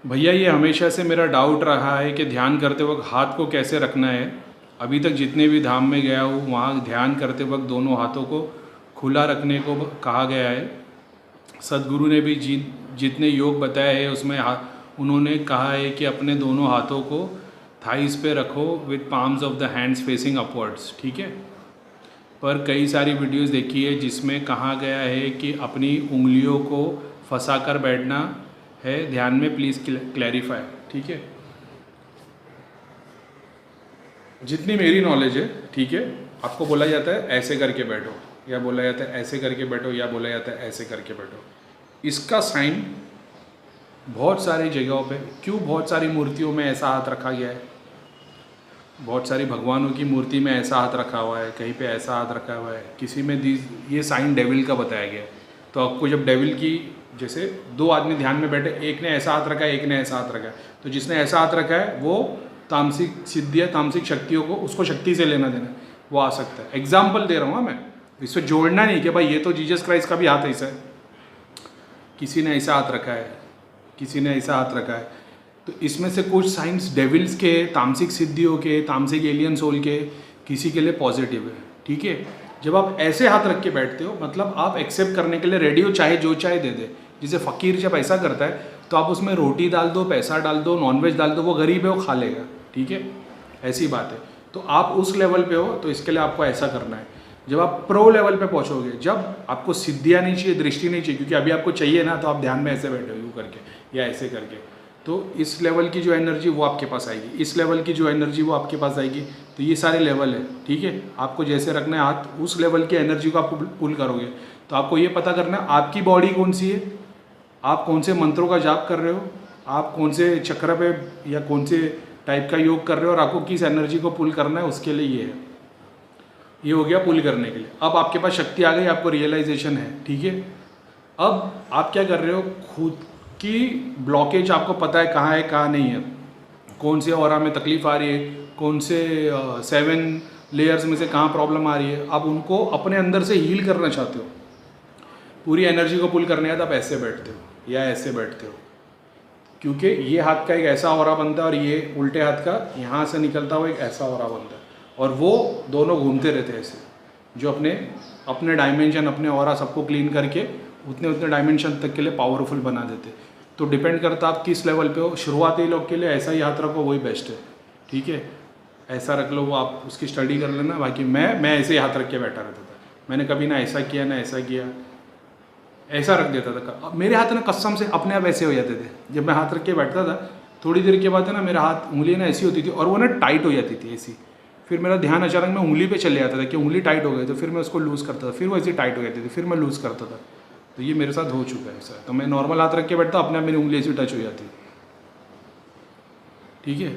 भैया ये हमेशा से मेरा डाउट रहा है कि ध्यान करते वक्त हाथ को कैसे रखना है। अभी तक जितने भी धाम में गया हूँ वहाँ ध्यान करते वक्त दोनों हाथों को खुला रखने को कहा गया है। सदगुरु ने भी जितने योग बताए हैं उसमें उन्होंने कहा है कि अपने दोनों हाथों को थाइस पे रखो with palms of the hands facing upwards, ठीक है। पर कई सारी वीडियोस देखी है जिसमें कहा गया है कि अपनी उंगलियों को फंसा कर बैठना है ध्यान में। प्लीज़ क्लैरिफाई, ठीक है। जितनी मेरी नॉलेज है, ठीक है, आपको बोला जाता है ऐसे करके बैठो, या बोला जाता है ऐसे करके बैठो, या बोला जाता है ऐसे करके बैठो। इसका साइन बहुत सारी जगहों पे, क्यों बहुत सारी मूर्तियों में ऐसा हाथ रखा गया है, बहुत सारी भगवानों की मूर्ति में ऐसा हाथ रखा हुआ है, कहीं पे ऐसा हाथ रखा हुआ है, किसी में ये साइन डेविल का बताया गया है। तो आपको जब डेविल की, जैसे दो आदमी ध्यान में बैठे, एक ने ऐसा हाथ रखा है, एक ने ऐसा हाथ रखा है, तो जिसने ऐसा हाथ रखा है वो तामसिक सिद्धियाँ, तामसिक शक्तियों को, उसको शक्ति से लेना देना वो आ सकता है। एग्जाम्पल दे रहा हूँ मैं, इससे जोड़ना नहीं कि भाई ये तो जीसस क्राइस्ट का भी हाथ ऐसा है, किसी ने ऐसा हाथ रखा है, किसी ने ऐसा हाथ रखा है। तो इसमें से कुछ साइंस डेविल्स के, तामसिक सिद्धियों के, तामसिक एलियन सोल के, किसी के लिए पॉजिटिव है, ठीक है। जब आप ऐसे हाथ रख के बैठते हो मतलब आप एक्सेप्ट करने के लिए रेडी हो, चाहे जो चाहे दे दे। जैसे फ़कीर जब ऐसा करता है तो आप उसमें रोटी डाल दो, पैसा डाल दो, नॉनवेज डाल दो, वो गरीब है वो खा लेगा, ठीक है, ऐसी बात है। तो आप उस लेवल पे हो तो इसके लिए आपको ऐसा करना है। जब आप प्रो लेवल पे पहुंचोगे, जब आपको सिद्धियाँ नहीं चाहिए, दृष्टि नहीं चाहिए, क्योंकि अभी आपको चाहिए ना, तो आप ध्यान में ऐसे बैठो यूँ करके या ऐसे करके, तो इस लेवल की जो एनर्जी वो आपके पास आएगी, इस लेवल की जो एनर्जी वो आपके पास आएगी। तो ये सारे लेवल है, ठीक है। आपको जैसे रखना है हाथ, उस लेवल की एनर्जी को आपको पुल करोगे। तो आपको ये पता करना है आपकी बॉडी कौन सी है, आप कौन से मंत्रों का जाप कर रहे हो, आप कौन से चक्र पे या कौन से टाइप का योग कर रहे हो, और आपको किस एनर्जी को पुल करना है, उसके लिए ये है। ये हो गया पुल करने के लिए। अब आपके पास शक्ति आ गई, आपको रियलाइजेशन है, ठीक है। अब आप क्या कर रहे हो, खुद की ब्लॉकेज आपको पता है कहाँ है कहाँ नहीं है, कौन से ऑरा में तकलीफ आ रही है, कौन से 7 लेयर्स में से कहाँ प्रॉब्लम आ रही है, आप उनको अपने अंदर से हील करना चाहते हो, पूरी एनर्जी को पुल करने का। तो आप ऐसे बैठते हो या ऐसे बैठते हो, क्योंकि ये हाथ का एक ऐसा ऑरा बनता है और ये उल्टे हाथ का यहाँ से निकलता हुआ एक ऐसा ऑरा बनता है, और वो दोनों घूमते रहते हैं ऐसे, जो अपने डायमेंशन, अपने ऑरा सबको क्लीन करके उतने डायमेंशन तक के लिए पावरफुल बना देते। तो डिपेंड करता आप किस लेवल पे हो। शुरुआती लोग के लिए ऐसा ही हाथ रखो, वही बेस्ट है, ठीक है। ऐसा रख लो, वो आप उसकी स्टडी कर लेना। बाकी मैं ऐसे ही हाथ रख के बैठा रहता था, मैंने कभी ना ऐसा किया ना ऐसा किया, ऐसा रख देता था। मेरे हाथ ना कसम से अपने आप ऐसे हो जाते थे। जब मैं हाथ रख के बैठता था थोड़ी देर के बाद है ना, मेरा हाथ, उंगली ना ऐसी होती थी और वो ना टाइट हो जाती थी ऐसी। फिर मेरा ध्यान अचानक में उंगली पे चले जाता था कि उंगली टाइट हो गई, तो फिर मैं उसको लूज़ करता था, फिर वो ऐसी टाइट हो जाती थी, फिर मैं लूज़ करता था। तो ये मेरे साथ हो चुका है ऐसा। तो मैं नॉर्मल हाथ रख के बैठता, अपने आप मेरी उंगली ऐसी टच हो जाती, ठीक है।